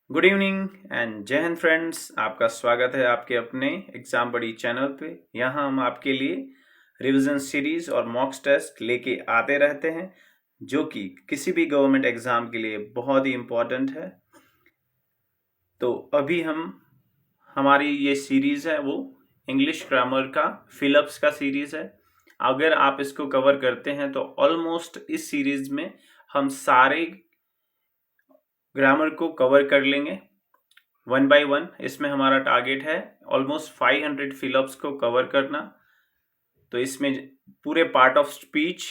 Good evening and जय Hind friends. आपका स्वागत है आपके अपने एग्जाम बड़ी चैनल पे। यहाँ हम आपके लिए रिवीजन सीरीज और मॉक टेस्ट लेके आते रहते हैं जो कि किसी भी गवर्नमेंट एग्जाम के लिए बहुत ही इम्पोर्टेंट है। तो अभी हमारी ये सीरीज है वो इंग्लिश ग्रामर का फिलअप्स का सीरीज है। अगर आप इसको कवर करते हैं तो ऑलमोस्ट इस सीरीज में हम सारे ग्रामर को कवर कर लेंगे वन बाय वन। इसमें हमारा टारगेट है ऑलमोस्ट 500 फिलअप्स को कवर करना। तो इसमें पूरे part of speech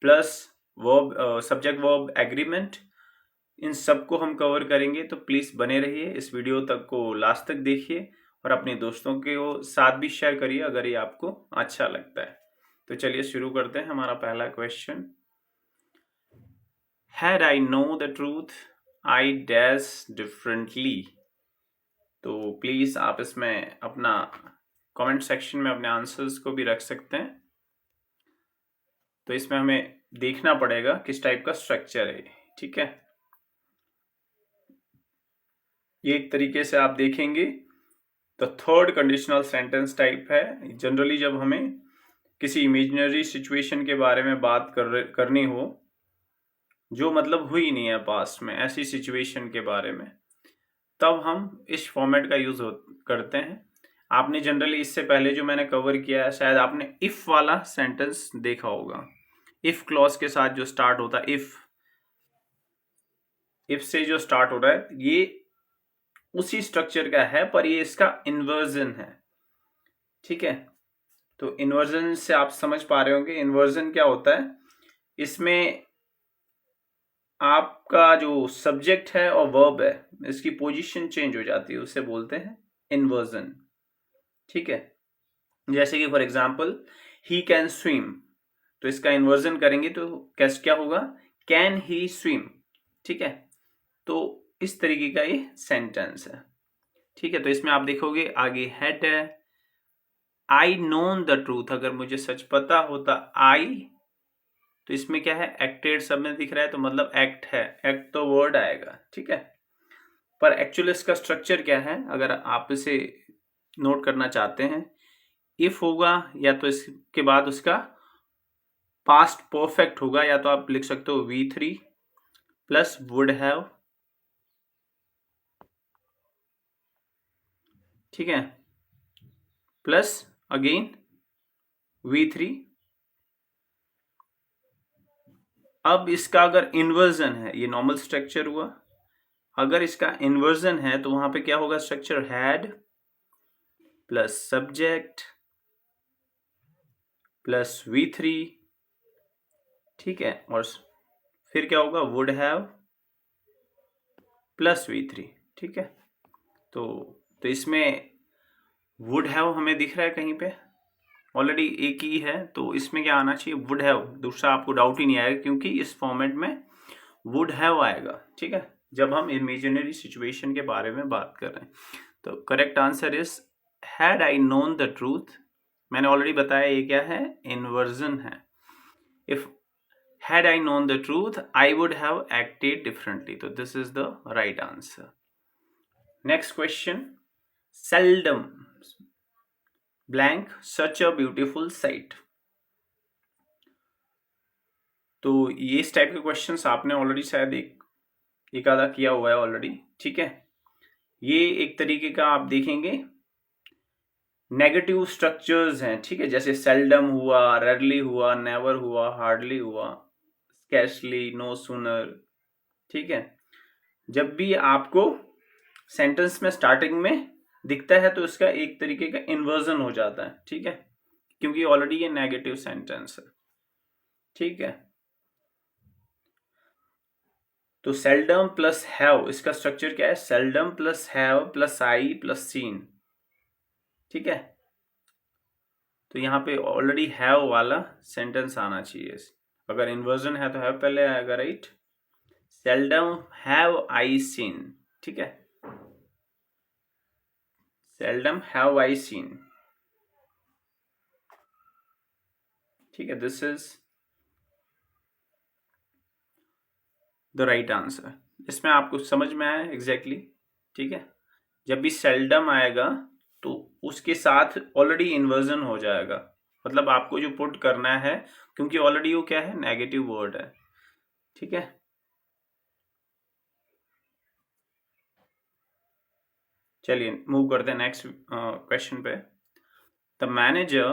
plus verb, subject verb agreement, इन सबको हम कवर करेंगे। तो प्लीज़ बने रहिए, इस वीडियो तक को लास्ट तक देखिए और अपने दोस्तों के साथ भी शेयर करिए अगर ये आपको अच्छा लगता है। तो चलिए शुरू करते हैं। हमारा पहला question, had I know the truth I dash differently. तो प्लीज़ आप इसमें अपना कमेंट सेक्शन में अपने आंसर्स को भी रख सकते हैं। तो इसमें हमें देखना पड़ेगा किस टाइप का स्ट्रक्चर है, ठीक है। ये एक तरीके से आप देखेंगे तो थर्ड कंडीशनल सेंटेंस टाइप है। जनरली जब हमें किसी इमेजिनरी सिचुएशन के बारे में बात करनी हो जो मतलब हुई नहीं है पास्ट में, ऐसी सिचुएशन के बारे में, तब हम इस फॉर्मेट का यूज करते हैं। आपने जनरली इससे पहले जो मैंने कवर किया है, शायद आपने इफ वाला सेंटेंस देखा होगा। इफ क्लॉज के साथ जो स्टार्ट होता है, इफ से जो स्टार्ट हो रहा है, ये उसी स्ट्रक्चर का है पर ये इसका इन्वर्जन है, ठीक है। तो इन्वर्जन से आप समझ पा रहे होंगे इन्वर्जन क्या होता है। इसमें आपका जो सब्जेक्ट है और वर्ब है, इसकी पोजीशन चेंज हो जाती है, उसे बोलते हैं इन्वर्जन, ठीक है। जैसे कि for example he can swim, तो इसका इन्वर्जन करेंगे तो कैसे क्या होगा, कैन ही स्विम, ठीक है। तो इस तरीके का ये सेंटेंस है, ठीक है। तो इसमें आप देखोगे आगे हेड है, आई नोन द ट्रूथ, अगर मुझे सच पता होता आई, तो इसमें क्या है, एक्टेड सब में दिख रहा है तो मतलब एक्ट है, एक्ट तो वर्ड आएगा, ठीक है। पर एक्चुअली इसका स्ट्रक्चर क्या है, अगर आप इसे नोट करना चाहते हैं, इफ होगा या तो इसके बाद उसका पास्ट परफेक्ट होगा, या तो आप लिख सकते हो V3 प्लस वुड हैव, ठीक है, प्लस अगेन V3। अब इसका अगर इन्वर्जन है, ये नॉर्मल स्ट्रक्चर हुआ, अगर इसका इन्वर्जन है तो वहां पे क्या होगा, structure had plus subject plus V3, ठीक है, और फिर क्या होगा, वुड हैव प्लस V3, ठीक है। तो इसमें वुड हैव हमें दिख रहा है कहीं पे, ऑलरेडी एक ही है, तो इसमें क्या आना चाहिए, वुड हैव। दूसरा आपको डाउट ही नहीं आएगा क्योंकि इस फॉर्मेट में वुड हैव आएगा, ठीक है, जब हम इमेजिनरी सिचुएशन के बारे में बात कर रहे हैं। तो correct answer is had I known the truth. मैंने ऑलरेडी बताया ये क्या है, इन्वर्जन है। If had I known the truth I would have acted differently, so this is the right answer. Next question, seldom blank such a beautiful sight। तो ये इस type के क्वेश्चंस आपने ऑलरेडी शायद एक आधा किया हुआ है ऑलरेडी, ठीक है। ये एक तरीके का आप देखेंगे नेगेटिव स्ट्रक्चर्स हैं, ठीक है, जैसे सेल्डम हुआ, रेयरली हुआ, नेवर हुआ, हार्डली हुआ, स्कैर्सली, नो सूनर, ठीक है। जब भी आपको सेंटेंस में स्टार्टिंग में दिखता है तो इसका एक तरीके का इन्वर्जन हो जाता है, ठीक है, क्योंकि ऑलरेडी ये नेगेटिव सेंटेंस है, ठीक है। तो सेल्डम प्लस हैव, इसका स्ट्रक्चर क्या है, seldom plus have plus I plus seen, ठीक है। तो यहाँ पे ऑलरेडी हैव वाला सेंटेंस आना चाहिए। अगर इन्वर्जन है तो हैव पहले आएगा, right. Seldom have I seen, ठीक है, सेल्डम हैव आई सीन, ठीक है, this is the right answer. इसमें आपको समझ में आया एग्जैक्टली ठीक है। जब भी सेल्डम आएगा तो उसके साथ ऑलरेडी इन्वर्जन हो जाएगा, मतलब आपको जो पुट करना है, क्योंकि ऑलरेडी वो क्या है, नेगेटिव वर्ड है। ठीक है, चलिए मूव करते हैं नेक्स्ट क्वेश्चन पे। The manager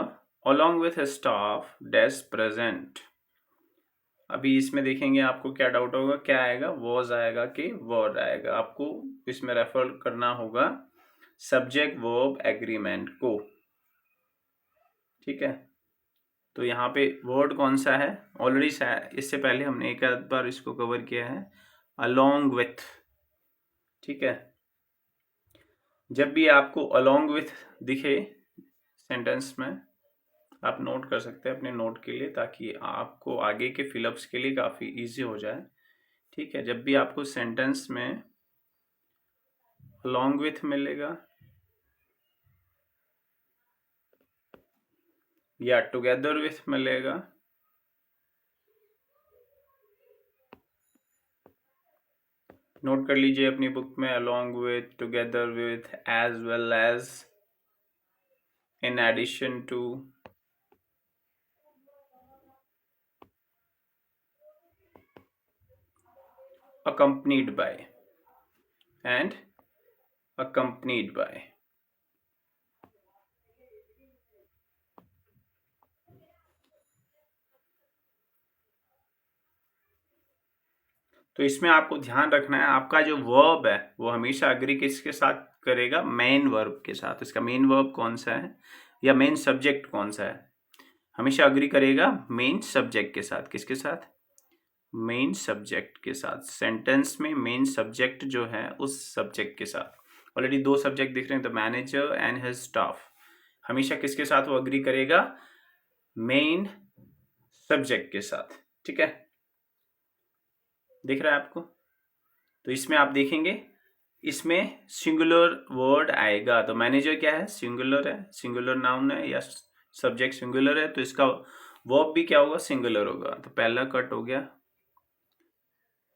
along with staff dash present. अभी इसमें देखेंगे आपको क्या डाउट होगा, क्या आएगा, वॉज आएगा कि वर्ड आएगा। आपको इसमें रेफर करना होगा सब्जेक्ट वर्ब एग्रीमेंट को। ठीक है, तो यहाँ पे वर्ड कौन सा है, ऑलरेडी इससे पहले हमने एक आध बार इसको कवर किया है, अलोंग विथ। ठीक है, जब भी आपको अलोंग विथ दिखे सेंटेंस में, आप नोट कर सकते हैं अपने नोट के लिए, ताकि आपको आगे के फिलअप्स के लिए काफ़ी इजी हो जाए। ठीक है, जब भी आपको सेंटेंस में अलोंग विथ मिलेगा या टुगेदर विथ मिलेगा, नोट कर लीजिए अपनी बुक में, along with, together with, as well as, in addition to, accompanied by and accompanied by। तो इसमें आपको ध्यान रखना है, आपका जो वर्ब है वो हमेशा अग्री किसके साथ करेगा, मेन वर्ब के साथ। इसका मेन वर्ब कौन सा है या मेन सब्जेक्ट कौन सा है, हमेशा अग्री करेगा मेन सब्जेक्ट के साथ। किसके साथ, मेन सब्जेक्ट के साथ। सेंटेंस में मेन सब्जेक्ट जो है उस सब्जेक्ट के साथ। ऑलरेडी दो सब्जेक्ट दिख रहे हैं, the manager and his staff. हमेशा किसके साथ वो अग्री करेगा, मेन सब्जेक्ट के साथ। ठीक है, दिख रहा है आपको। तो इसमें आप देखेंगे, इसमें सिंगुलर वर्ड आएगा। तो मैनेजर क्या है, सिंगुलर है, सिंगुलर नाउन है या सब्जेक्ट सिंगुलर है, तो इसका वर्ब भी क्या होगा, सिंगुलर होगा। तो पहला कट हो गया।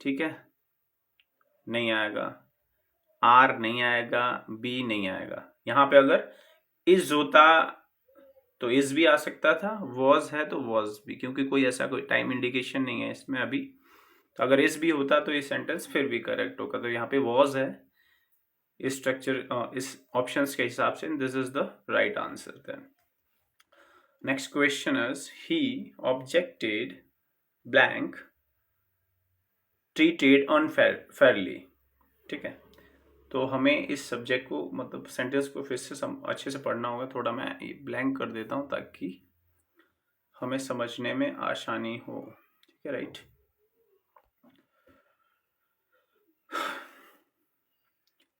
ठीक है, नहीं आएगा, आर नहीं आएगा, बी नहीं आएगा। यहाँ पे अगर इज होता तो इज भी आ सकता था, वॉज है तो वॉज भी, क्योंकि कोई ऐसा कोई टाइम इंडिकेशन नहीं है इसमें अभी। तो अगर इस भी होता तो ये सेंटेंस फिर भी करेक्ट होगा। तो यहाँ पे वॉज है इस स्ट्रक्चर, इस ऑप्शंस के हिसाब से, this is the right answer. Then next question is, he objected blank treated unfairly. ठीक है, तो हमें इस सब्जेक्ट को, मतलब सेंटेंस को फिर से अच्छे से पढ़ना होगा। थोड़ा मैं ब्लैंक कर देता हूँ ताकि हमें समझने में आसानी हो। ठीक है, राइट।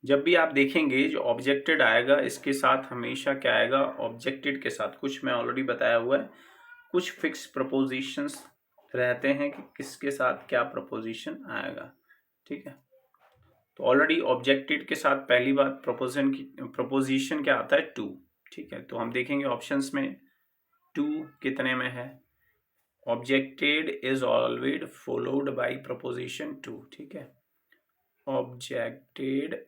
जब भी आप देखेंगे जो ऑब्जेक्टेड आएगा, इसके साथ हमेशा क्या आएगा, ऑब्जेक्टेड के साथ कुछ, मैं ऑलरेडी बताया हुआ है, कुछ फिक्स प्रपोजिशंस रहते हैं कि किसके साथ क्या प्रपोजिशन आएगा। ठीक है, तो ऑलरेडी ऑब्जेक्टेड के साथ पहली बात प्रपोजिशन क्या आता है, टू। ठीक है, तो हम देखेंगे ऑप्शंस में टू कितने में है, objected is always followed by preposition to. ठीक है, ऑब्जेक्टेड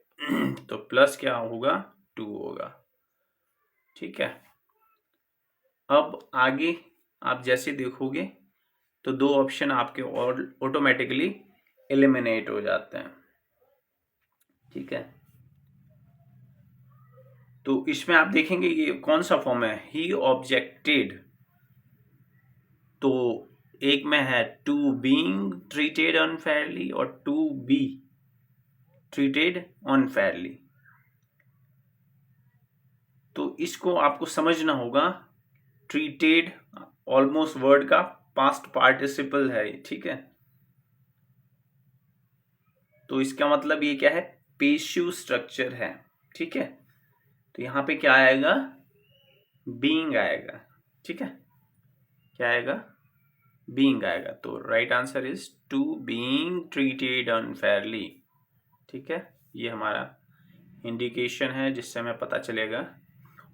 तो प्लस क्या होगा, टू होगा। ठीक है, अब आगे आप जैसे देखोगे तो दो ऑप्शन आपके और ऑटोमेटिकली एलिमिनेट हो जाते हैं। ठीक है, तो इसमें आप देखेंगे ये कौन सा फॉर्म है, ही ऑब्जेक्टेड। तो एक में है टू बीइंग ट्रीटेड अनफेयरली और टू बी ट्रीटेड अनफेयरली। तो इसको आपको समझना होगा, ट्रीटेड ऑलमोस्ट वर्ड का पास्ट पार्टिसिपल है। ठीक है, तो इसका मतलब ये क्या है, पेशिव स्ट्रक्चर है। ठीक है, तो यहां पे क्या आएगा, बीइंग आएगा। ठीक है, क्या आएगा, बीइंग आएगा। तो right answer is to being treated unfairly. ठीक है, ये हमारा इंडिकेशन है जिससे हमें पता चलेगा।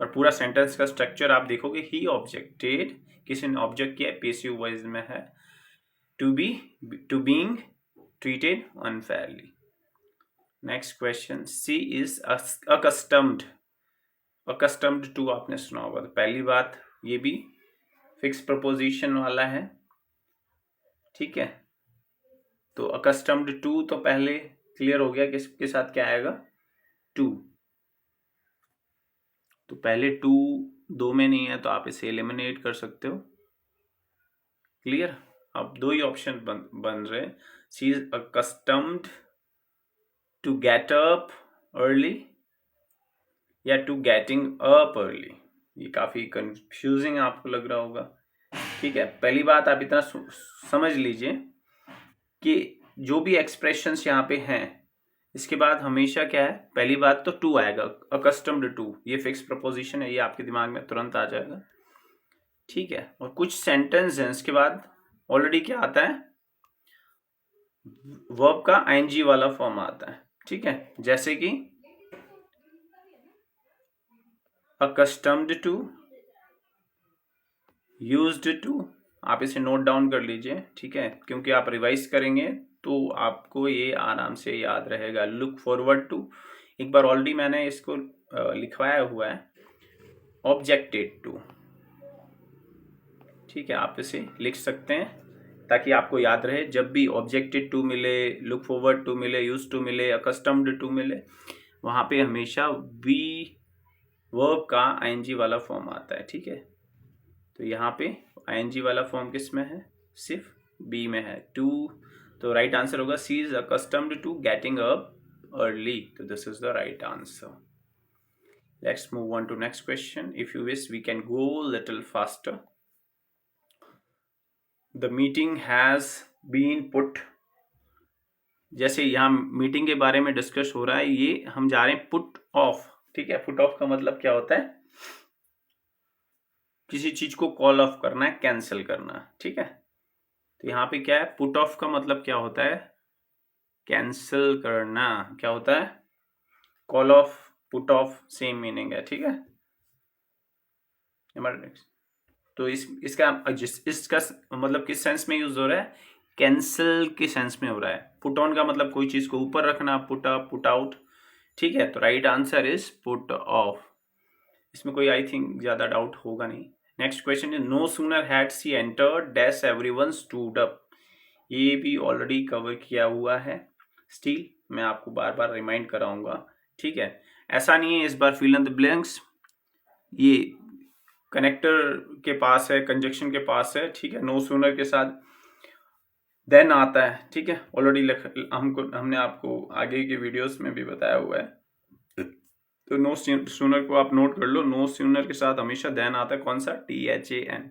और पूरा सेंटेंस का स्ट्रक्चर आप देखोगे, ही ऑब्जेक्टेड, किसी ने ऑब्जेक्ट किया, पेसिव वॉइस में है, to being treated unfairly. Next question, she is accustomed. Accustomed to आपने सुना होगा, तो पहली बात ये भी फिक्स प्रपोजिशन वाला है, ठीक है। तो अकस्टम्ड टू तो पहले क्लियर हो गया किसके साथ क्या आएगा, टू। तो पहले टू दो में नहीं है तो आप इसे एलिमिनेट कर सकते हो, क्लियर। अब दो ही ऑप्शन बन रहे, she is accustomed to get up early या टू गेटिंग अप अर्ली। ये काफी कंफ्यूजिंग आपको लग रहा होगा, ठीक है। पहली बात आप इतना समझ लीजिए कि जो भी एक्सप्रेशंस यहाँ पे हैं इसके बाद हमेशा क्या है, पहली बात तो टू आएगा, अकस्टम्ड टू, ये फिक्स प्रपोजिशन है, ये आपके दिमाग में तुरंत आ जाएगा, ठीक है। और कुछ सेंटेंस हैं इसके बाद ऑलरेडी क्या आता है, वर्ब का आईएनजी वाला फॉर्म आता है, ठीक है। जैसे कि अकस्टम्ड टू, यूज्ड टू, आप इसे नोट डाउन कर लीजिए, ठीक है, क्योंकि आप रिवाइज करेंगे तो आपको ये आराम से याद रहेगा। लुक फॉरवर्ड टू, एक बार ऑलरेडी मैंने इसको लिखवाया हुआ है, ऑब्जेक्टेड टू, ठीक है, आप इसे लिख सकते हैं ताकि आपको याद रहे। जब भी ऑब्जेक्टेड टू मिले, लुक फॉरवर्ड टू मिले, यूज टू मिले, अकस्टम्ड टू मिले, वहां पे हमेशा वी वर्ब का आईएनजी वाला फॉर्म आता है, ठीक है। तो यहाँ पे आईएनजी वाला फॉर्म किस में है, सिर्फ बी में है, टू। तो राइट आंसर होगा she is accustomed to getting up early, तो this is the right answer. Let's move on to next question. If you wish, we can go little faster. The meeting has been put. जैसे यहाँ meeting के बारे में discuss हो रहा है, ये हम जा रहे हैं पुट ऑफ, ठीक है। पुट ऑफ का मतलब क्या होता है, किसी चीज को कॉल ऑफ करना है, कैंसिल करना, ठीक है। तो यहाँ पे क्या है, पुट ऑफ का मतलब क्या होता है, कैंसिल करना। क्या होता है, call of, put off same meaning है, ठीक है। तो इसका मतलब किस सेंस में यूज हो रहा है, कैंसिल के सेंस में हो रहा है। पुट ऑन का मतलब कोई चीज को ऊपर रखना, पुट अप, पुट आउट, ठीक है। तो right answer is put off, इसमें कोई आई थिंक ज्यादा डाउट होगा नहीं। Next question is no sooner had she entered dash everyone stood up. ये भी ऑलरेडी कवर किया हुआ है, स्टिल मैं आपको बार बार रिमाइंड कराऊंगा, ठीक है। ऐसा नहीं है इस बार फिल इन द ब्लैंक्स, ये कनेक्टर के पास है, कंजक्शन के पास है, ठीक है। नो सूनर के साथ देन आता है, ठीक है। ऑलरेडी हमने आपको आगे के वीडियोस में भी बताया हुआ है, तो नो सूनर को आप नोट कर लो। नो सूनर के साथ हमेशा देन आता है, कौन सा, THAN,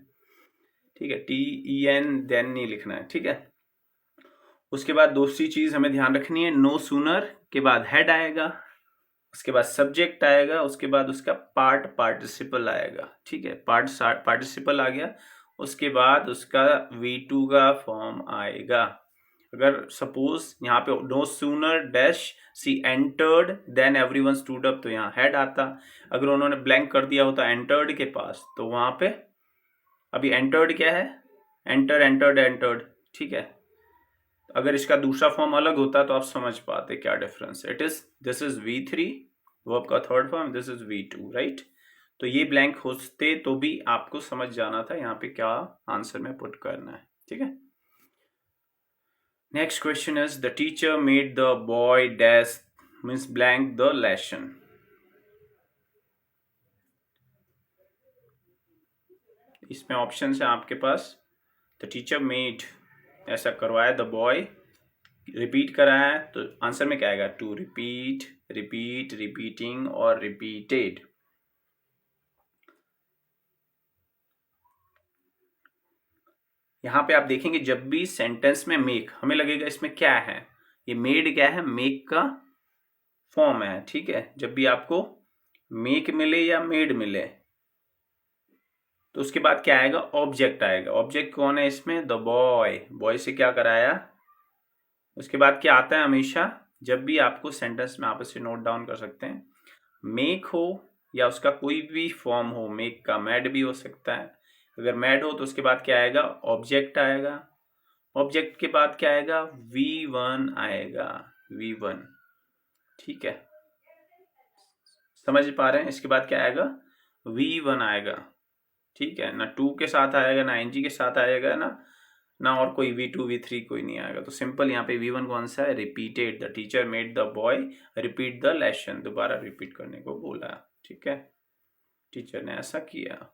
ठीक है। TEN देन नहीं लिखना है, ठीक है। उसके बाद दूसरी चीज हमें ध्यान रखनी है, नो सूनर के बाद हेड आएगा, उसके बाद सब्जेक्ट आएगा, उसके बाद उसका पार्टिसिपल आएगा, ठीक है। पार्टिसिपल आ गया, उसके बाद उसका V2 का फॉर्म आएगा। अगर सपोज यहाँ पे no sooner dash she entered then everyone stood up, तो यहाँ हेड आता। अगर उन्होंने ब्लैंक कर दिया होता एंटर्ड के पास, तो वहां पे अभी एंटर्ड क्या है, एंटर, एंटर्ड, एंटर्ड, ठीक है। अगर इसका दूसरा फॉर्म अलग होता तो आप समझ पाते क्या difference. This is V3 verb का third form, this is V2, right. तो ये ब्लैंक होते तो भी आपको समझ जाना था यहाँ पे क्या आंसर में पुट करना है, ठीक है। Next question is the teacher made the boy dash means blank the lesson. इसमें ऑप्शन है आपके पास, द टीचर मेड ऐसा करवाया, द बॉय रिपीट कराया, तो आंसर में क्या आएगा, टू रिपीट, रिपीट, रिपीटिंग और रिपीटेड। यहां पे आप देखेंगे जब भी सेंटेंस में मेक, हमें लगेगा इसमें क्या है, ये मेड क्या है, मेक का फॉर्म है, ठीक है। जब भी आपको मेक मिले या मेड मिले तो उसके बाद क्या आएगा, ऑब्जेक्ट आएगा। ऑब्जेक्ट कौन है इसमें, द बॉय, बॉय से क्या कराया। उसके बाद क्या आता है, हमेशा जब भी आपको सेंटेंस में आप इसे नोट डाउन कर सकते हैं, मेक हो या उसका कोई भी फॉर्म हो, मेक का मैड भी हो सकता है। अगर मैड हो तो उसके बाद क्या आएगा, ऑब्जेक्ट आएगा। ऑब्जेक्ट के बाद क्या आएगा, V1 आएगा, V1, ठीक है, समझ पा रहे हैं। इसके बाद क्या आएगा, V1 आएगा। ठीक है, ना 2 के साथ आएगा, ना NG के साथ आएगा, ना और कोई V2 V3 कोई नहीं आएगा। तो सिंपल यहाँ पे V1 कौन सा है, repeated, the teacher made the boy repeat the lesson, दोबारा रिपीट करने को बोला। ठीक है, टीचर ने ऐसा किया।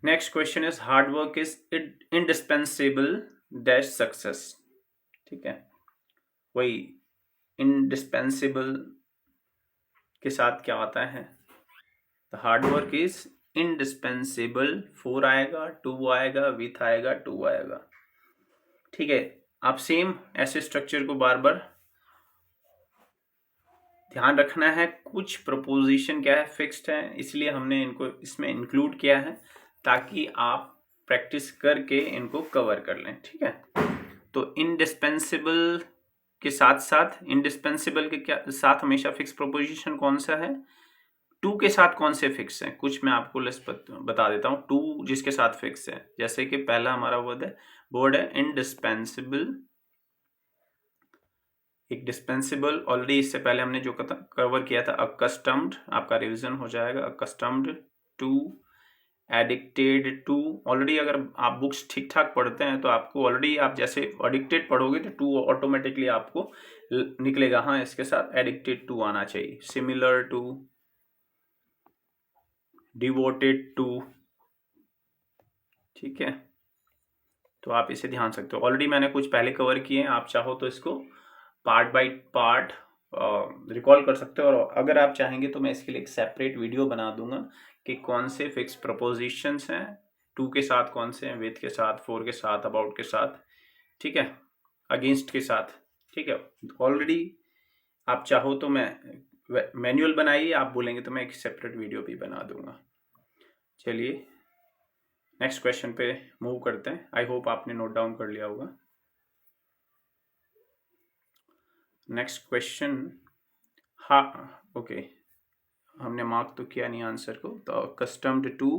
Next question is hard work is indispensable dash success. ठीक है, वही इंडिस्पेंसिबल के साथ क्या आता है, the hard work is indispensable, 4 आएगा, 2 आएगा, विथ आएगा, 2 आएगा। ठीक है, आप सेम ऐसे स्ट्रक्चर को बार बार ध्यान रखना है। कुछ प्रपोजिशन क्या है, फिक्स्ड है, इसलिए हमने इनको इसमें इंक्लूड किया है ताकि आप प्रैक्टिस करके इनको कवर कर लें। ठीक है, तो इंडिस्पेंसिबल के साथ साथ, इंडिस्पेंसिबल के साथ हमेशा फिक्स प्रपोजिशन कौन सा है, 2 के साथ कौन से फिक्स हैं, कुछ मैं आपको लिस्ट बता देता हूँ। 2 जिसके साथ फिक्स है, जैसे कि पहला हमारा वर्ड है इंडिस्पेंसिबल। एक डिस्पेंसिबल ऑलरेडी इससे पहले हमने जो कवर किया था, अकस्टम्ड, आपका रिवीजन हो जाएगा। Accustomed to, addicted to, already अगर आप बुक्स ठीक ठाक पढ़ते हैं तो आपको ऑलरेडी, आप जैसे एडिक्टेड पढ़ोगे तो 2 ऑटोमेटिकली आपको निकलेगा, हाँ इसके साथ एडिक्टेड टू आना चाहिए। Similar to, devoted to. ठीक है, तो आप इसे ध्यान सकते हो, ऑलरेडी मैंने कुछ पहले कवर किए हैं, आप चाहो तो इसको पार्ट बाय पार्ट रिकॉल कर सकते हो। और अगर आप चाहेंगे तो मैं इसके लिए एक सेपरेट वीडियो बना दूंगा कि कौन से फिक्स प्रपोजिशंस हैं, 2 के साथ कौन से हैं, विथ के साथ, 4 के साथ, अबाउट के साथ, ठीक है, अगेंस्ट के साथ। ठीक है, ऑलरेडी आप चाहो तो मैं मैनुअल बनाइए, आप बोलेंगे तो मैं एक सेपरेट वीडियो भी बना दूंगा। चलिए नेक्स्ट क्वेश्चन पे मूव करते हैं। आई होप आपने नोट डाउन कर लिया होगा। नेक्स्ट क्वेश्चन, हाँ ओके, हमने मार्क तो किया नहीं आंसर को। तो कस्टम्ड टू,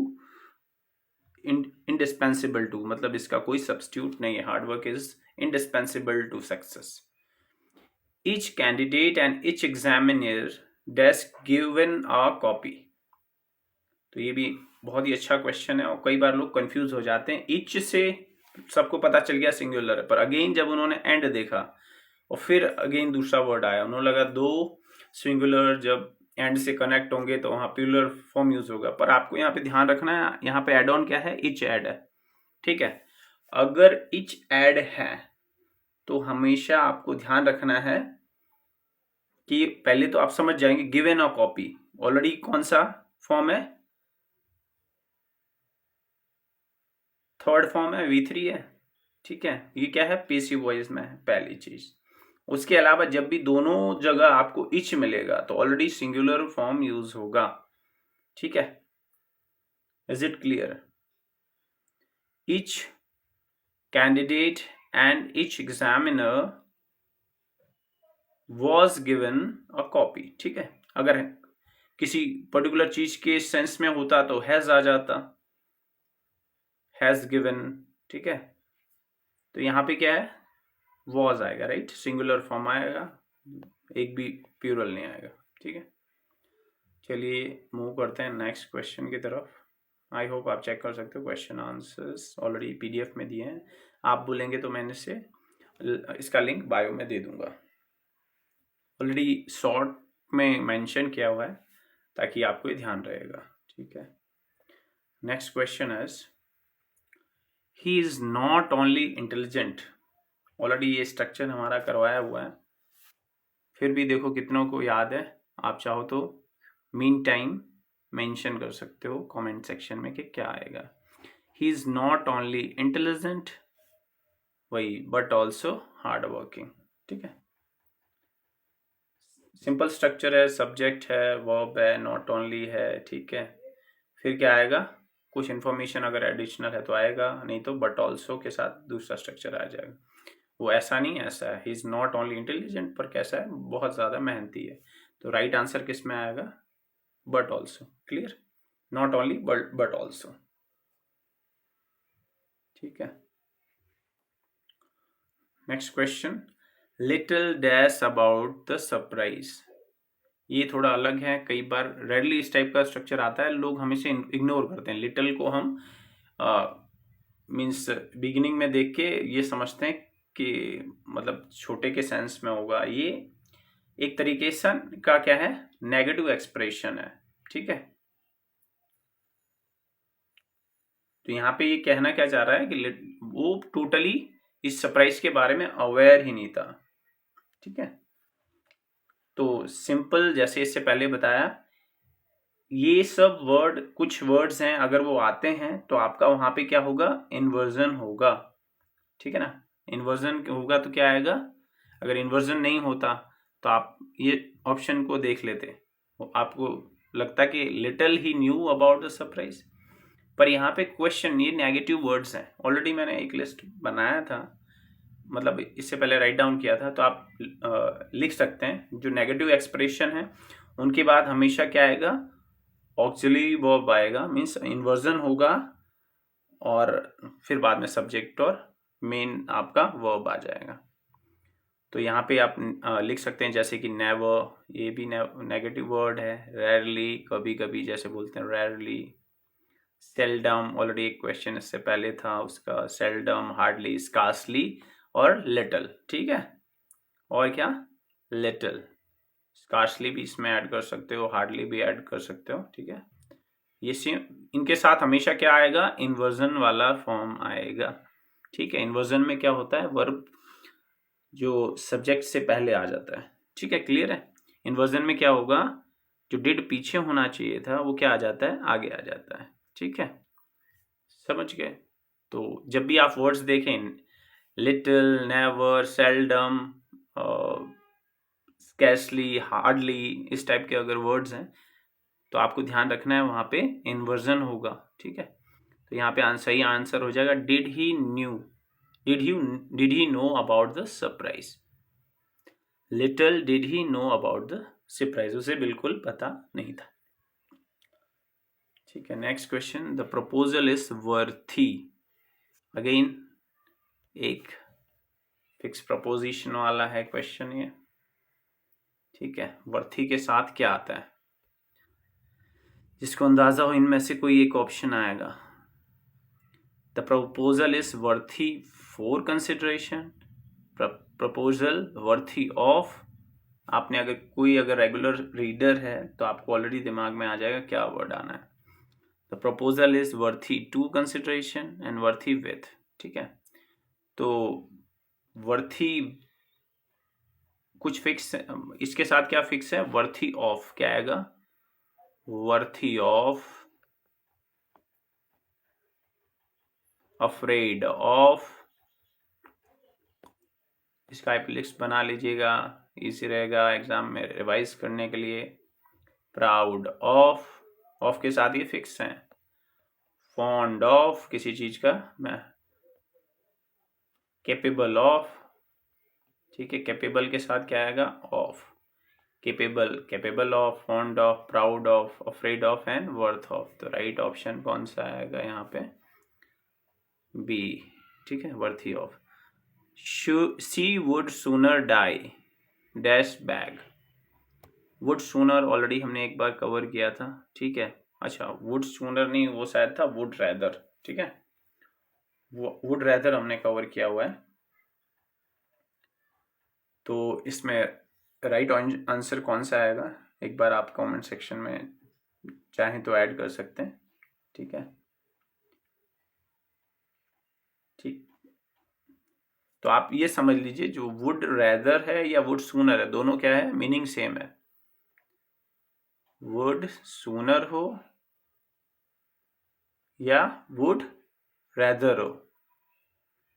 इंडिस्पेंसिबल टू, मतलब इसका कोई सब्स्टिट्यूट नहीं है। Hard work is indispensable to success. Each candidate and each examiner desk given a copy. तो ये भी बहुत ही अच्छा क्वेश्चन है और कई बार लोग कंफ्यूज हो जाते हैं। ईच से सबको पता चल गया सिंगुलर है, पर अगेन जब उन्होंने एंड देखा और फिर अगेन दूसरा वर्ड आया, उन्होंने लगा 2 सिंगुलर जब एंड से कनेक्ट होंगे तो वहां प्लूरल फॉर्म यूज होगा। पर आपको यहाँ पे ध्यान रखना है, यहाँ पे एड ऑन क्या है, इच एड है। ठीक है, अगर इच एड है तो हमेशा आपको ध्यान रखना है कि पहले तो आप समझ जाएंगे गिवन अ कॉपी, ऑलरेडी कौन सा फॉर्म है, थर्ड फॉर्म है, V3 है। ठीक है, ये क्या है, पेसिव वॉइस में है, पहली चीज। उसके अलावा जब भी दोनों जगह आपको इच मिलेगा तो ऑलरेडी सिंगुलर फॉर्म यूज होगा। ठीक है, is it clear? Each candidate and each examiner was given a copy. ठीक है, अगर किसी पर्टिकुलर चीज के सेंस में होता तो हैज आ जाता, हैज गिवन। ठीक है, तो यहां पे क्या है, वॉज आएगा, राइट, सिंगुलर फॉर्म आएगा, एक भी प्लूरल नहीं आएगा। ठीक है, चलिए मूव करते हैं नेक्स्ट क्वेश्चन की तरफ। आई होप आप चेक कर सकते हो, क्वेश्चन आंसर्स ऑलरेडी PDF में दिए हैं। आप बोलेंगे तो मैंने से इसका लिंक बायो में दे दूंगा, ऑलरेडी शॉर्ट में मेंशन किया हुआ है ताकि आपको ये ध्यान रहेगा। ठीक है, next question is, he is not only intelligent. Already ये स्ट्रक्चर हमारा करवाया हुआ है, फिर भी देखो कितनों को याद है। आप चाहो तो मीन टाइम मेंशन कर सकते हो कमेंट सेक्शन में कि क्या आएगा। He is not only intelligent, वही, बट ऑल्सो हार्ड वर्किंग। ठीक है, सिंपल स्ट्रक्चर है, सब्जेक्ट है, वर्ब है, नॉट ओनली है। ठीक है, फिर क्या आएगा, कुछ इन्फॉर्मेशन अगर एडिशनल है तो आएगा, नहीं तो बट ऑल्सो के साथ दूसरा स्ट्रक्चर आ जाएगा। वो ऐसा नहीं, ऐसा है, he is not only intelligent, पर कैसा है, बहुत ज्यादा मेहनती है। तो राइट आंसर किस में आएगा, but also. Clear, not only but also. ठीक है, next question, little dash about the surprise, ये थोड़ा अलग है। कई बार रेडली इस टाइप का स्ट्रक्चर आता है, लोग हमेशा इग्नोर करते हैं। लिटिल को हम मीन्स बिगिनिंग में देख के ये समझते हैं कि मतलब छोटे के सेंस में होगा। ये एक तरीके से का क्या है, नेगेटिव एक्सप्रेशन है, ठीक है। तो यहाँ पे ये कहना क्या चाह रहा है कि वो टोटली इस सरप्राइज के बारे में अवेयर ही नहीं था, ठीक है। तो सिंपल, जैसे इससे पहले बताया, ये सब वर्ड, कुछ वर्ड्स हैं, अगर वो आते हैं तो आपका वहां पे क्या होगा, इन्वर्जन होगा, ठीक है ना। इन्वर्जन होगा तो क्या आएगा, अगर इन्वर्जन नहीं होता तो आप ये ऑप्शन को देख लेते, आपको लगता कि little he knew about the surprise. पर यहाँ पे क्वेश्चन, ये नेगेटिव वर्ड्स हैं। ऑलरेडी मैंने एक लिस्ट बनाया था, मतलब इससे पहले राइट डाउन किया था, तो आप लिख सकते हैं। जो नेगेटिव एक्सप्रेशन है उनके बाद हमेशा क्या आएगा, ऑक्सिलरी वर्ब आएगा, मीन्स इन्वर्जन होगा, और फिर बाद में सब्जेक्ट और मेन आपका वर्ब आ जाएगा। तो यहाँ पे आप लिख सकते हैं जैसे कि नेवर, ये भी नेगेटिव वर्ड है। रेयरली, कभी कभी जैसे बोलते हैं रेयरली। सेल्डम, ऑलरेडी एक क्वेश्चन इससे पहले था उसका, सेल्डम, हार्डली, स्कार्सली और लिटिल, ठीक है। और क्या, लिटिल, स्कार्सली भी इसमें ऐड कर सकते हो, हार्डली भी ऐड कर सकते हो, ठीक है। ये सेम, इनके साथ हमेशा क्या आएगा, इन्वर्जन वाला फॉर्म आएगा, ठीक है। इन्वर्जन में क्या होता है, वर्ब जो सब्जेक्ट से पहले आ जाता है, ठीक है, क्लियर है। इन्वर्जन में क्या होगा, जो डिड पीछे होना चाहिए था वो क्या आ जाता है, आगे आ जाता है, ठीक है, समझ गए। तो जब भी आप वर्ड्स देखें, little, never, seldom, scarcely, hardly, इस टाइप के अगर वर्ड्स हैं तो आपको ध्यान रखना है वहां पे इन्वर्जन होगा, ठीक है। तो यहाँ पे सही आंसर हो जाएगा, did he new, did he know about the surprise. Little did he know about the surprise, उसे बिल्कुल पता नहीं था, ठीक है। Next question, the proposal is worthy. Again एक फिक्स प्रपोजिशन वाला है क्वेश्चन ये, ठीक है। वर्थी के साथ क्या आता है, जिसको अंदाजा हो इनमें से कोई एक ऑप्शन आएगा। The proposal is worthy for consideration, proposal worthy of. आपने अगर रेगुलर रीडर है तो आपको ऑलरेडी दिमाग में आ जाएगा क्या वर्ड आना है। The proposal is worthy to consideration and worthy with, ठीक है। तो वर्थी कुछ फिक्स, इसके साथ क्या फिक्स है, वर्थी ऑफ क्या आएगा, वर्थी ऑफ, अफ्रेड ऑफ। इसका आप लिस्ट बना लीजिएगा, इजी रहेगा एग्जाम में रिवाइज करने के लिए। प्राउड ऑफ, ऑफ के साथ ये फिक्स है। फॉन्ड ऑफ किसी चीज का, मैं कैपेबल ऑफ, ठीक है। कैपेबल के साथ क्या आएगा, of. Capable of, fond of, proud of, afraid of and worth of. तो राइट ऑप्शन कौन सा आएगा यहाँ पे, बी, ठीक है, worthy of. She would sooner die dash beg. Would sooner already हमने एक बार कवर किया था, ठीक है। अच्छा, वुड सूनर नहीं, वो शायद था वुड रैदर, ठीक है। वुड रैदर हमने कवर किया हुआ है। तो इसमें राइट आंसर कौन सा आएगा, एक बार आप कमेंट सेक्शन में चाहें तो ऐड कर सकते हैं, ठीक है। ठीक, तो आप ये समझ लीजिए, जो वुड रैदर है या वुड सूनर है, दोनों क्या है, मीनिंग सेम है। वुड सूनर हो या वुड रैदर हो,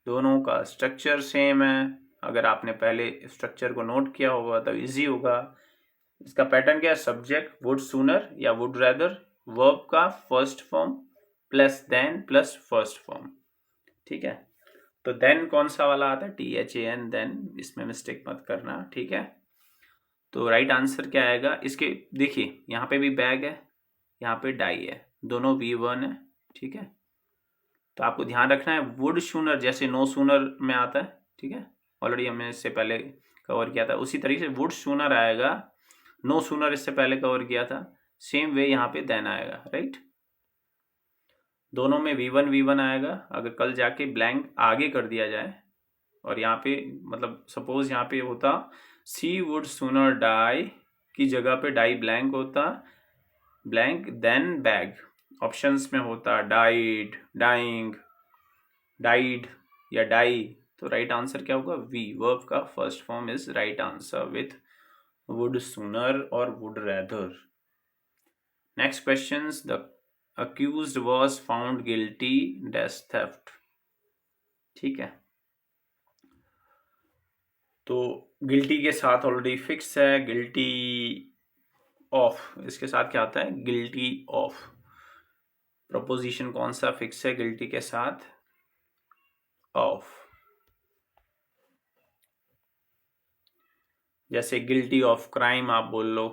दोनों का स्ट्रक्चर सेम है। अगर आपने पहले स्ट्रक्चर को नोट किया होगा तो इजी होगा। इसका पैटर्न क्या है, सब्जेक्ट वुड सूनर या वुड रैदर, वर्ब का first form plus then plus first form, ठीक है। तो देन कौन सा वाला आता है, THAN, देन, इसमें मिस्टेक मत करना, ठीक है। तो राइट आंसर क्या आएगा इसके, देखिए यहाँ पे भी बैग है, यहाँ पे डाई है, दोनों V1 है, ठीक है। तो आपको ध्यान रखना है, वुड सूनर जैसे नो सूनर में आता है, ठीक है। ऑलरेडी हमने इससे पहले कवर किया था, उसी तरीके से वुड सूनर आएगा, नो सूनर इससे पहले कवर किया था, सेम वे यहाँ पे देन आएगा, राइट। दोनों में V1 आएगा। अगर कल जाके ब्लैंक आगे कर दिया जाए और यहाँ पे मतलब सपोज यहाँ पे होता सी वुड सूनर डाई की जगह पे डाई ब्लैंक होता, ब्लैंक देन बैग। ऑप्शंस में होता डाइड, डाइंग, डाइड या डाई, तो राइट आंसर क्या होगा? वी। वर्ब का first form is right answer with would sooner और would rather. Next question, the accused was found guilty dash theft. ठीक है, तो गिल्टी के साथ ऑलरेडी फिक्स है, गिल्टी ऑफ, इसके साथ क्या आता है? Guilty of. प्रोपोजिशन कौन सा फिक्स है गिल्टी के साथ? ऑफ। जैसे गिल्टी ऑफ क्राइम आप बोल लो,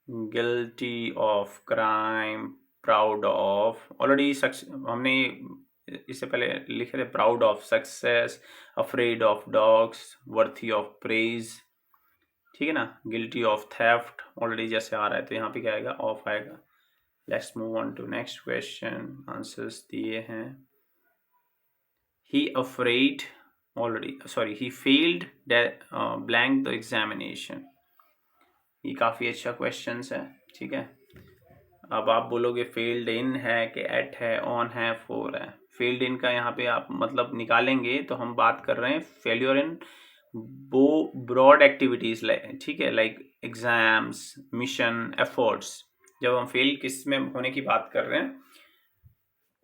guilty of crime, proud of, already हमने इससे पहले लिखे थे proud of success, afraid of dogs, worthy of praise. ठीक है ना, गिल्टी ऑफ थेफ्ट ऑलरेडी जैसे आ रहा है, तो यहाँ पे क्या आएगा? ऑफ आएगा। Let's move on to next question, answers दिए हैं। He afraid already, sorry, he failed blank the examination. ये काफ़ी अच्छा क्वेश्चन है, ठीक है। अब आप बोलोगे फेल्ड इन है कि एट है, ऑन है, फोर है। फेल्ड इन का यहाँ पे आप मतलब निकालेंगे तो हम बात कर रहे हैं फेल्योर इन वो ब्रॉड एक्टिविटीज, ठीक है, लाइक एग्जाम्स, मिशन, एफर्ट्स। जब हम फेल किस में होने की बात कर रहे हैं,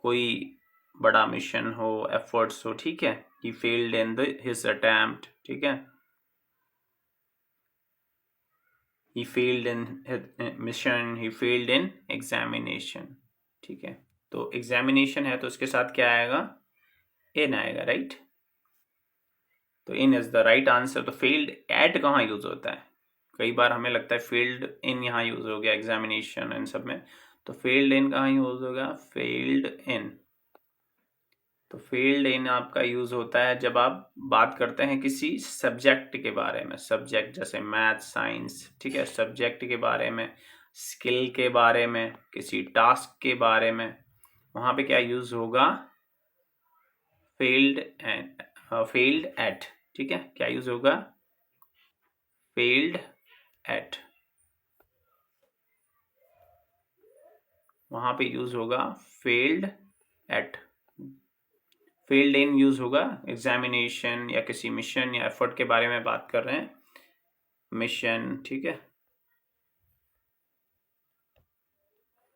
कोई बड़ा मिशन हो, एफर्ट्स हो, ठीक है। He failed in his attempt, ठीक है। he failed in mission, he failed in examination, ठीक है। तो एग्जामिनेशन है तो उसके साथ क्या आएगा? इन आएगा, राइट। तो इन इज द राइट आंसर। तो फेल्ड एट कहाँ यूज होता है? कई बार हमें लगता है फेल्ड इन यहाँ यूज हो गया एग्जामिनेशन इन सब में, तो फेल्ड इन कहाँ यूज होगा? Failed in. तो फेल्ड इन आपका यूज होता है जब आप बात करते हैं किसी सब्जेक्ट के बारे में, सब्जेक्ट जैसे मैथ, साइंस, ठीक है, सब्जेक्ट के बारे में, स्किल के बारे में, किसी टास्क के बारे में, वहां पे क्या यूज होगा? फेल्ड एंड, फेल्ड एट, ठीक है। क्या यूज होगा? फेल्ड एट, वहां पे यूज होगा failed at. Failed in use होगा एग्जामिनेशन या किसी मिशन या एफर्ट के बारे में बात कर रहे हैं, मिशन, ठीक है,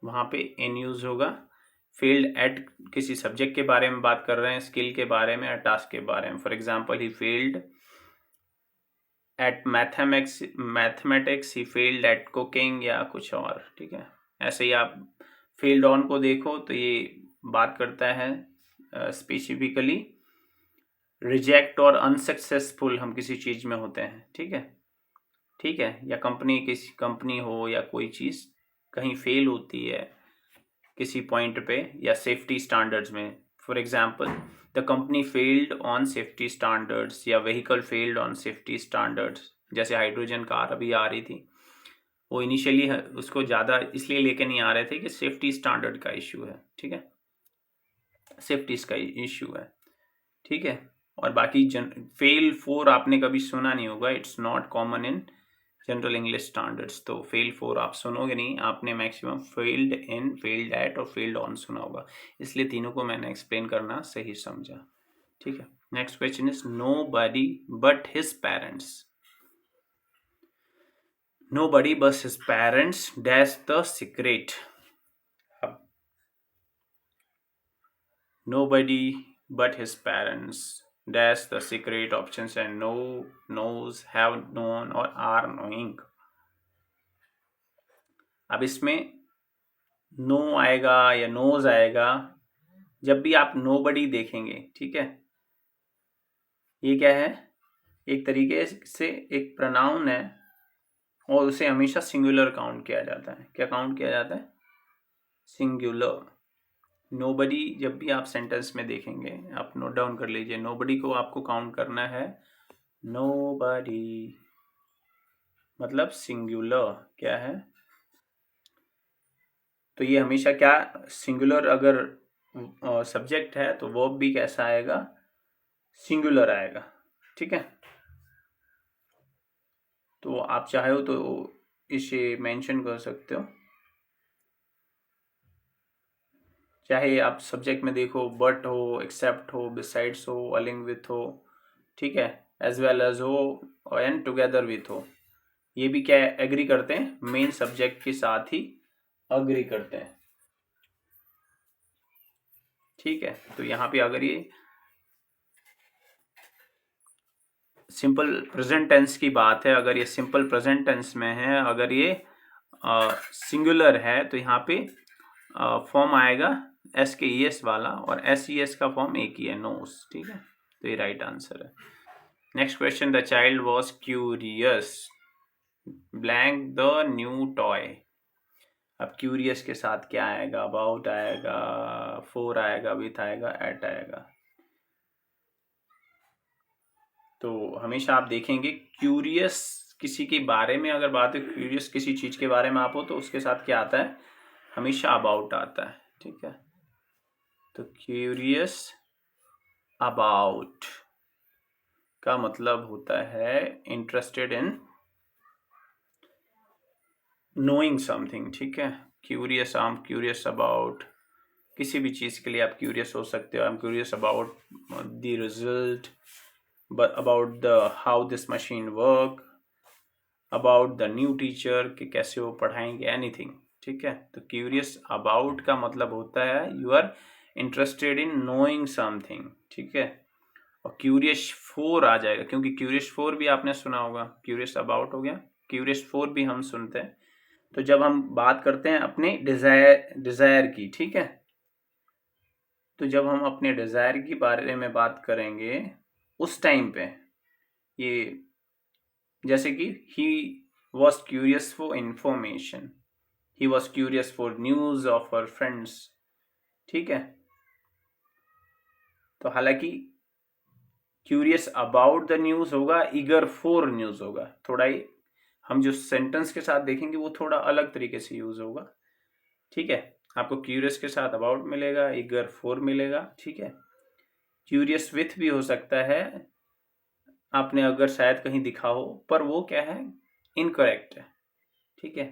वहां पे इन यूज होगा। फेल्ड एट किसी सब्जेक्ट के बारे में बात कर रहे हैं, स्किल के बारे में या टास्क के बारे में। For example, he failed at mathematics, he failed at cooking या कुछ और, ठीक है। ऐसे ही आप फेल्ड ऑन को देखो तो ये बात करता है स्पेसिफिकली रिजेक्ट और अनसक्सेसफुल हम किसी चीज में होते हैं, ठीक है, ठीक है। या कंपनी, किसी कंपनी हो या कोई चीज कहीं फेल होती है किसी पॉइंट पे, या सेफ्टी स्टैंडर्ड्स में। For example, the company failed on safety standards, या vehicle failed on safety standards. जैसे हाइड्रोजन कार अभी आ रही थी, वो इनिशियली उसको ज़्यादा इसलिए लेके नहीं आ रहे थे कि सेफ्टी स्टैंडर्ड का इश्यू है, ठीक है, सेफ्टी का इश्यू है, ठीक है। और बाकी फेल फोर आपने कभी सुना नहीं होगा, it's not common in general English standards. तो फेल फोर आप सुनोगे नहीं, आपने maximum failed in, failed at और फेल्ड ऑन सुना होगा, इसलिए तीनों को मैंने एक्सप्लेन करना सही समझा, ठीक है। Next question is nobody but his parents. Nobody but his parents dash the secret. अब nobody but his parents dash the secret, options and know, knows, have known और are knowing। अब इसमें नो आएगा या नोज आएगा जब भी आप नोबडी देखेंगे, ठीक है। ये क्या है? एक तरीके से एक प्रोनाउन है और उसे हमेशा सिंगुलर काउंट किया जाता है। क्या काउंट किया जाता है? सिंगुलर। नोबडी जब भी आप सेंटेंस में देखेंगे आप नोट डाउन कर लीजिए, नोबडी को आपको काउंट करना है। नोबडी मतलब सिंगुलर क्या है, तो ये हमेशा क्या, सिंगुलर अगर सब्जेक्ट है तो वर्ब भी कैसा आएगा, सिंगुलर आएगा। ठीक है, तो आप चाहे हो तो इसे मेंशन कर सकते हो, चाहे आप सब्जेक्ट में देखो बट हो, एक्सेप्ट हो, बिसाइड्स हो, अलिंग विथ हो, ठीक है, एज वेल एज हो एंड टुगेदर विथ हो, ये भी क्या एग्री करते हैं, मेन सब्जेक्ट के साथ ही अग्री करते हैं। ठीक है, तो यहाँ पे अगर ये सिंपल प्रेजेंट टेंस की बात है, अगर ये सिंपल प्रेजेंट टेंस में है, अगर ये सिंगुलर है तो यहाँ पे फॉर्म आएगा एस के ई एस वाला, और एस ई एस का फॉर्म एक ही है, नोस। ठीक है, तो ये राइट आंसर है। Next question, the child was curious blank the new toy. अब क्यूरियस के साथ क्या आएगा, अबाउट आएगा, फोर आएगा, विथ आएगा, एट आएगा। तो हमेशा आप देखेंगे क्यूरियस किसी के बारे में अगर बात है, क्यूरियस किसी चीज के बारे में आप हो तो उसके साथ क्या आता है, हमेशा अबाउट आता है। ठीक है, तो क्यूरियस अबाउट का मतलब होता है इंटरेस्टेड इन नोइंग समथिंग। ठीक है, curious, I am curious about किसी भी चीज़ के लिए आप क्यूरियस हो सकते हो। I am curious about the result, about the how this machine work, about the new teacher कि कैसे वो पढ़ाएंगे, एनीथिंग। ठीक है, तो क्यूरियस अबाउट का मतलब होता है you are interested in knowing something. ठीक है, और क्यूरियस फोर आ जाएगा, क्योंकि क्यूरियस फोर भी आपने सुना होगा, क्यूरियस अबाउट हो गया, क्यूरियस फोर भी हम सुनते हैं। तो जब हम बात करते हैं अपने डिजायर की, ठीक है, तो जब हम अपने डिजायर के बारे में बात करेंगे उस टाइम पे, ये जैसे कि he was curious for information, he was curious for news of our friends. ठीक है, तो हालांकि क्यूरियस अबाउट द न्यूज होगा, ईगर फॉर न्यूज होगा, थोड़ा ही हम जो सेंटेंस के साथ देखेंगे वो थोड़ा अलग तरीके से यूज होगा। ठीक है, आपको क्यूरियस के साथ अबाउट मिलेगा, ईगर फॉर मिलेगा। ठीक है, क्यूरियस विथ भी हो सकता है, आपने अगर शायद कहीं दिखा हो, पर वो क्या है, इनकरेक्ट है। ठीक है,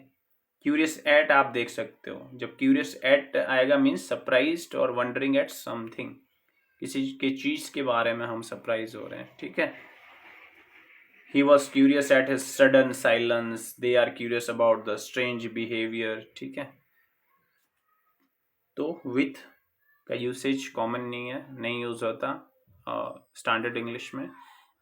क्यूरियस एट आप देख सकते हो, जब क्यूरियस एट आएगा मीन्स सरप्राइज्ड और वंडरिंग एट समथिंग, किसी के चीज के बारे में हम सरप्राइज हो रहे हैं। ठीक है, he was curious at his sudden silence, they are curious about the strange behavior। ठीक है, तो विथ का यूसेज कॉमन नहीं है, नहीं यूज होता स्टैंडर्ड इंग्लिश में।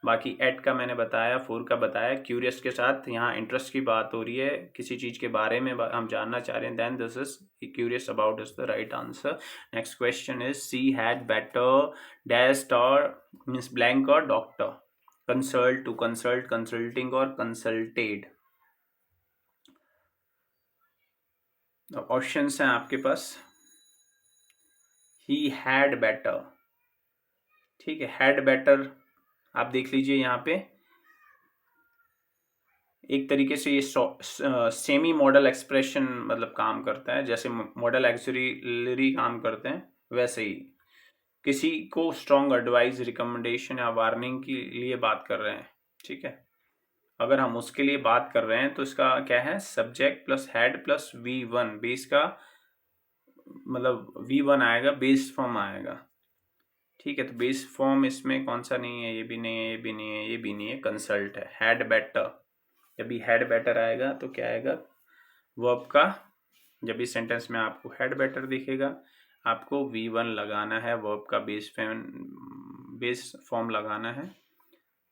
बाकी एट का मैंने बताया, फोर का बताया, क्यूरियस के साथ यहाँ इंटरेस्ट की बात हो रही है, किसी चीज के बारे में हम जानना चाह रहे हैं, then this is curious about is the right answer. Next question is she had better dash और मीन्स ब्लैंक और doctor, consult, to consult, consulting और कंसल्टेड। ऑप्शंस हैं आपके पास, ही हैड बेटर। ठीक है, हैड बेटर आप देख लीजिए, यहाँ पे एक तरीके से ये सेमी मॉडल एक्सप्रेशन मतलब काम करता है, जैसे मॉडल एक्सुलरी काम करते हैं वैसे ही, किसी को स्ट्रॉन्ग एडवाइस, रिकमेंडेशन या वार्निंग के लिए बात कर रहे हैं। ठीक है, अगर हम उसके लिए बात कर रहे हैं तो इसका क्या है, subject plus head plus V1, base का मतलब V1 आएगा, बेस फॉर्म आएगा। ठीक है, तो बेस फॉर्म इसमें कौन सा नहीं है, ये भी नहीं है, ये भी नहीं है, ये भी नहीं है, कंसल्ट है, हैड बेटर। जब भी हैड बेटर आएगा तो क्या आएगा, वर्ब का, जब भी सेंटेंस में आपको हैड बेटर दिखेगा आपको V1 लगाना है, वर्ब का बेस फॉर्म लगाना है।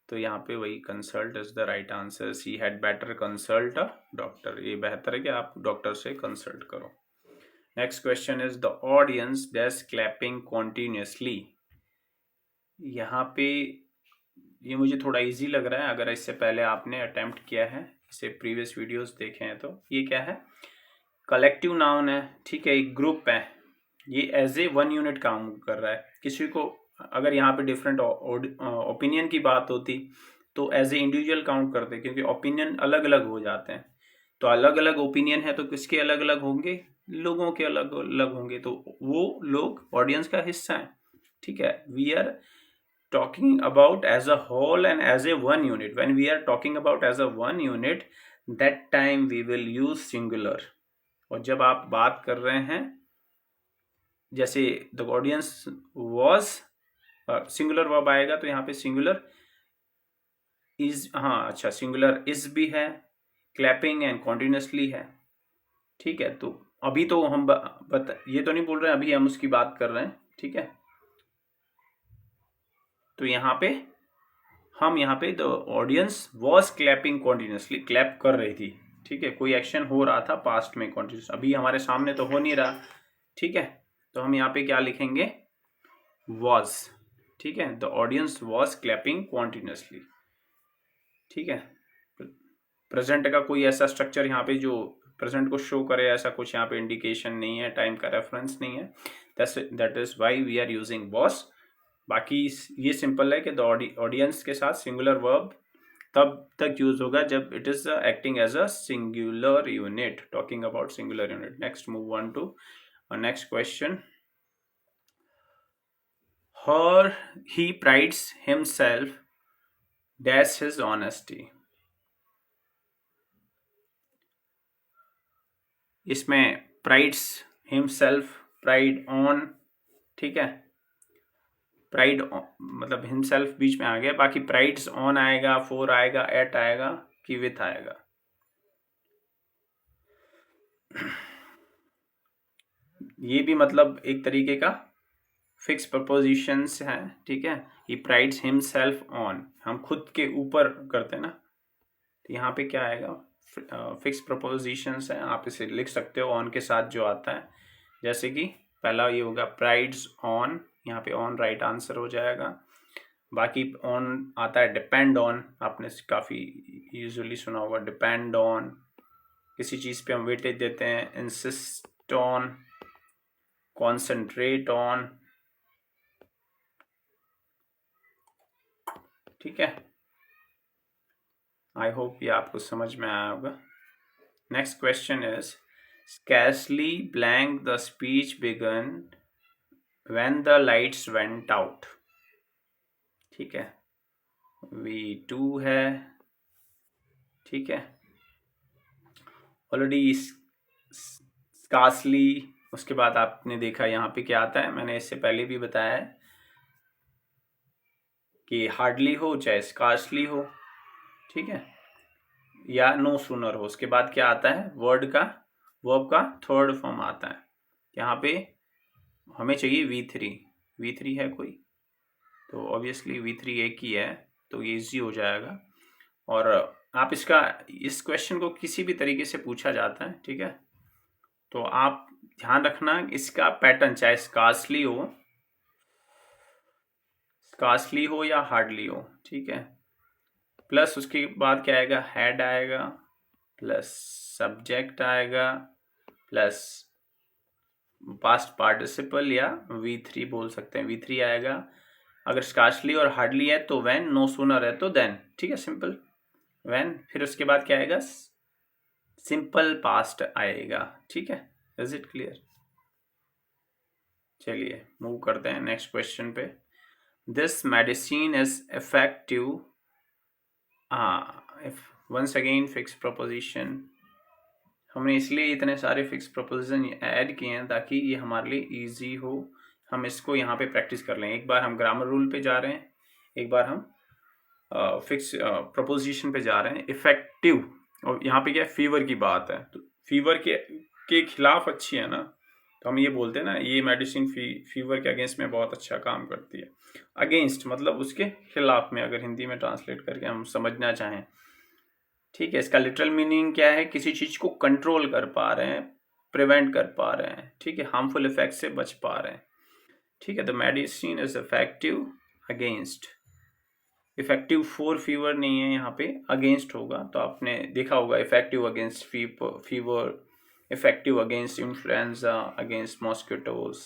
तो यहाँ पे वही consult is the right answer, C had better consult a doctor, ये बेहतर है कि आप डॉक्टर से कंसल्ट करो। Next question is the audience dash clapping continuously. यहाँ पे ये मुझे थोड़ा इजी लग रहा है, अगर इससे पहले आपने अटेम्प्ट किया है, इसे प्रीवियस वीडियोस देखे हैं तो। ये क्या है, कलेक्टिव नाउन है। ठीक है, एक ग्रुप है, ये एज ए 1 यूनिट काम कर रहा है। किसी को अगर यहाँ पे डिफरेंट ओपिनियन की बात होती तो एज ए इंडिविजुअल काउंट करते, क्योंकि ओपिनियन अलग अलग हो जाते हैं। तो अलग अलग ओपिनियन है तो किसके अलग अलग होंगे, लोगों के अलग अलग होंगे, तो वो लोग ऑडियंस का हिस्सा है। ठीक है, we are talking about as a whole and as a one unit. When we are talking about as a one unit, that time we will use singular. और जब आप बात कर रहे हैं जैसे the audience was, singular verb आएगा तो यहाँ पे सिंगुलर इज, हाँ अच्छा, सिंगुलर इज भी है, क्लैपिंग एंड कॉन्टिन्यूसली है। ठीक है, तो अभी तो हम ये तो नहीं बोल रहे हैं, अभी हम उसकी बात कर रहे हैं। ठीक है, तो यहाँ पे the audience was clapping continuously, clap कर रही थी। ठीक है, कोई एक्शन हो रहा था पास्ट में कॉन्टिन्यूस, अभी हमारे सामने तो हो नहीं रहा। ठीक है, तो हम यहाँ पे क्या लिखेंगे, वॉज। ठीक है, the audience was clapping continuously. ठीक है, प्रेजेंट का कोई ऐसा स्ट्रक्चर यहाँ पे जो प्रेजेंट को शो करे, ऐसा कुछ यहाँ पे इंडिकेशन नहीं है, टाइम का रेफरेंस नहीं है, that is why we are using was. बाकी ये सिंपल है कि द ऑडियंस के साथ सिंगुलर वर्ब तब तक यूज होगा जब it is acting as a singular unit, talking about singular unit. Next, move on to next question. हर he prides himself dash his honesty. इसमें प्राइड्स हिमसेल्फ, प्राइड ऑन, ठीक है, प्राइड मतलब himself बीच में आ गया, बाकी प्राइड्स ऑन आएगा, four आएगा, एट आएगा कि विथ आएगा। ये भी मतलब एक तरीके का फिक्स प्रपोजिशंस है। ठीक है, ही प्राइड्स हिमसेल्फ ऑन, हम खुद के ऊपर करते हैं ना, तो यहाँ पे क्या आएगा, फिक्स प्रपोजिशंस है, आप इसे लिख सकते हो ऑन के साथ जो आता है। जैसे कि पहला ये होगा प्राइड्स ऑन, यहाँ पे ऑन राइट आंसर हो जाएगा। बाकी ऑन आता है डिपेंड ऑन, आपने काफ़ी यूजुअली सुना होगा, डिपेंड ऑन, किसी चीज़ पे हम वेटेज देते हैं। Insist on, concentrate on. ठीक है, आई होप ये आपको समझ में आया होगा। Next question is scarcely blank the speech began when the lights went out। ठीक है, V2 है। ठीक है, ऑलरेडी स्कार्सली, उसके बाद आपने देखा यहाँ पे क्या आता है, मैंने इससे पहले भी बताया है कि हार्डली हो चाहे स्कार्सली हो, ठीक है, या नो सूनर हो, उसके बाद क्या आता है, वर्ब का थर्ड फॉर्म आता है। यहाँ पे हमें चाहिए V3 है कोई, तो ऑब्वियसली V3 एक ही है, तो ये इजी हो जाएगा। और आप इस क्वेश्चन को किसी भी तरीके से पूछा जाता है, ठीक है, तो आप ध्यान रखना इसका पैटर्न, चाहे स्कार्सली हो या हार्डली हो। ठीक है, प्लस उसके बाद क्या आएगा, हैड आएगा, प्लस सब्जेक्ट आएगा, प्लस पास्ट पार्टिसिपल या V3 बोल सकते हैं, V3 आएगा। अगर स्कार्सली और हार्डली है तो व्हेन, नो सूनर है तो देन। ठीक है, सिंपल व्हेन, फिर उसके बाद क्या आएगा, सिंपल पास्ट आएगा। ठीक है, इज इट क्लियर? चलिए मूव करते हैं नेक्स्ट क्वेश्चन पे। This medicine is effective, once again fix preposition. हमने इसलिए इतने सारे फिक्स प्रपोजिशन ऐड किए हैं ताकि ये हमारे लिए इजी हो, हम इसको यहाँ पे प्रैक्टिस कर लें। एक बार हम ग्रामर रूल पे जा रहे हैं, एक बार हम फिक्स प्रपोजिशन पे जा रहे हैं। इफेक्टिव, और यहाँ पे क्या फीवर की बात है, तो फीवर के खिलाफ अच्छी है ना, तो हम ये बोलते हैं ना, ये मेडिसिन फीवर के अगेंस्ट में बहुत अच्छा काम करती है। अगेंस्ट मतलब उसके खिलाफ में, अगर हिंदी में ट्रांसलेट करके हम समझना चाहें। ठीक है, इसका लिटरल मीनिंग क्या है, किसी चीज को कंट्रोल कर पा रहे हैं, प्रिवेंट कर पा रहे हैं, ठीक है, हार्मफुल इफेक्ट से बच पा रहे हैं। ठीक है, the medicine is effective against, effective for fever नहीं है, यहाँ पे अगेंस्ट होगा, तो आपने देखा होगा effective against fever, effective against influenza, against mosquitoes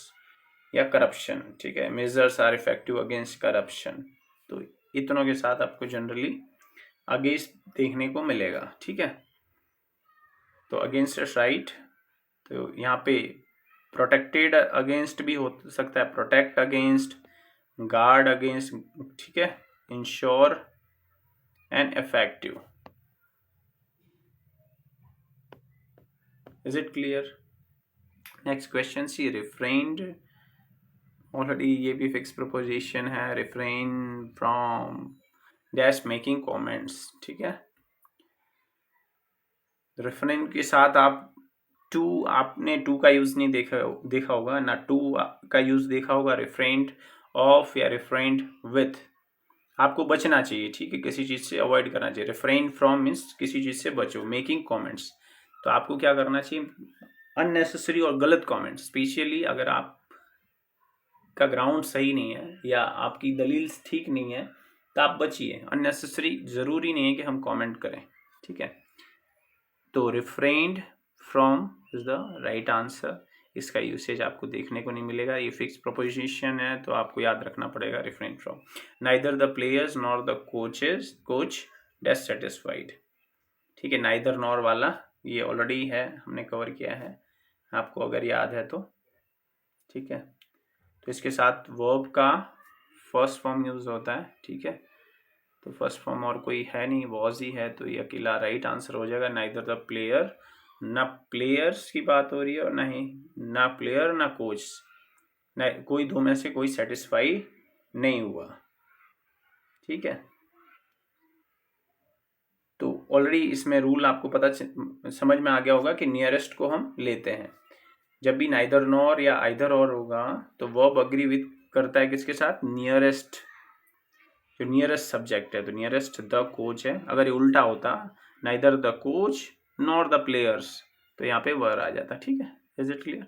या करप्शन, ठीक है। Measures are effective against corruption. तो इतनों के साथ आपको जनरली अगेंस्ट देखने को मिलेगा, ठीक है। तो अगेंस्ट राइट, तो यहाँ पे प्रोटेक्टेड अगेंस्ट भी हो सकता है, प्रोटेक्ट अगेंस्ट, गार्ड अगेंस्ट, ठीक है, ensure and effective. Is it clear? Next question C, refrained, already ये भी फिक्स प्रोपोजिशन है, refrain from dash making comments, ठीक है। रिफ्रेन के साथ आप आपने टू का यूज नहीं देखा होगा ना, टू का यूज देखा होगा, रिफ्रेंड ऑफ या रिफ्रेंड विथ। आपको बचना चाहिए, ठीक है, किसी चीज से अवॉइड करना चाहिए। रिफ्रेन फ्रॉम मीन्स किसी चीज से बचो, मेकिंग कमेंट्स, तो आपको क्या करना चाहिए, अननेसेसरी और गलत कमेंट्स, स्पेशली अगर आप का ग्राउंड सही नहीं है या आपकी दलील ठीक नहीं है तो आप बचिए। अननेसेसरी जरूरी नहीं है कि हम कमेंट करें, ठीक है। तो refrained from is the right answer. इसका यूसेज आपको देखने को नहीं मिलेगा, ये फिक्स प्रोपोजिशन है तो आपको याद रखना पड़ेगा refrain from. Neither the players nor the coach does satisfied, ठीक है। नाइदर नॉर वाला ये ऑलरेडी है, हमने कवर किया है, आपको अगर याद है तो, ठीक है। तो इसके साथ वर्ब का फर्स्ट फॉर्म यूज होता है, ठीक है। तो फर्स्ट फॉर्म और कोई है नहीं, वॉज ही है, तो ये अकेला राइट आंसर हो जाएगा। नाइदर द प्लेयर, ना प्लेयर्स की बात हो रही है और ना ही ना प्लेयर ना कोच, कोई दो में से कोई सेटिस्फाई नहीं हुआ, ठीक है। तो ऑलरेडी इसमें रूल आपको पता समझ में आ गया होगा कि नियरेस्ट को हम लेते हैं। जब भी नाइदर नॉर या आइदर और होगा तो वर्ब अग्री विथ करता है किसके साथ, नियरेस्ट, जो नियरेस्ट सब्जेक्ट है, तो नियरेस्ट द कोच है। अगर ये उल्टा होता, neither the coach nor the players, तो यहाँ पे वर आ जाता, ठीक है। Is it clear?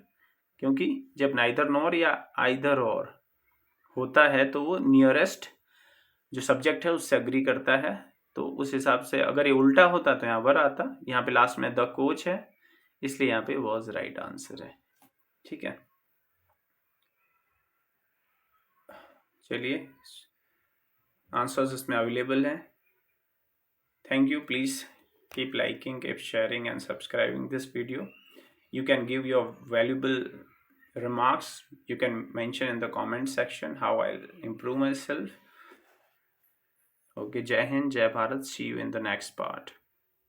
क्योंकि जब नाइदर नॉर या आइदर और होता है तो वो नियरेस्ट जो सब्जेक्ट है उससे अग्री करता है, तो उस हिसाब से अगर ये उल्टा होता तो यहाँ वर आता। यहाँ पे लास्ट में द कोच है, इसलिए यहाँ पे वॉज राइट आंसर है, ठीक है। चलिए, आंसर्स इसमें अवेलेबल हैं। Thank you. Please keep liking, keep sharing and subscribing this video. You can give your valuable remarks, you can mention in the comment section how I'll improve myself. Okay, Jai Hind, Jai Bharat, see you in the next part.